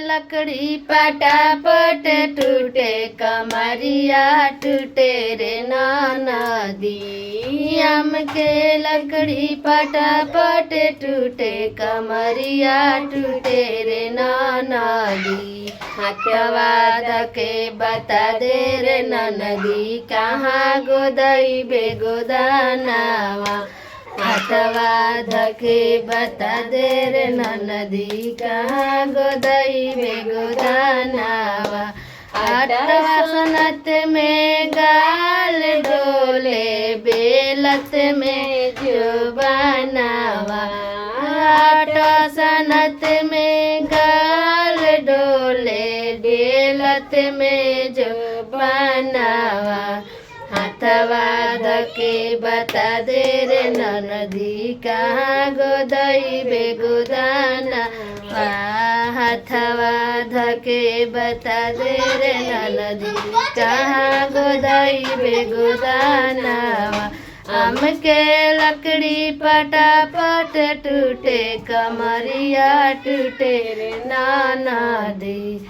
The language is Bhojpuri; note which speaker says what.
Speaker 1: लकड़ी पटापट टूटे कमरिया टूटे रे नदी। आम के लकड़ी पटापट टूटे कमरिया टूटे रे नदी। हाथवा धके बता दे रे नदी कहाँ गोदई बेगोदानावा। हाथवा धके बता दे रे नदी कहाँ गोदई बेगोदानावा। आठवा सनत में गाल डोले बेलत में जो बनावा। आठवा सनत में गाल डोले बेलत में जो बनावा। हाथवा धके बता दे रे नदी कहाँ गोदई बेगोदाना। हाथवा धके बता दे रे नदी कहाँ गोदई बेगोदाना। आम के लकड़ी पटापट टूटे कमरिया टूटे रे नदी।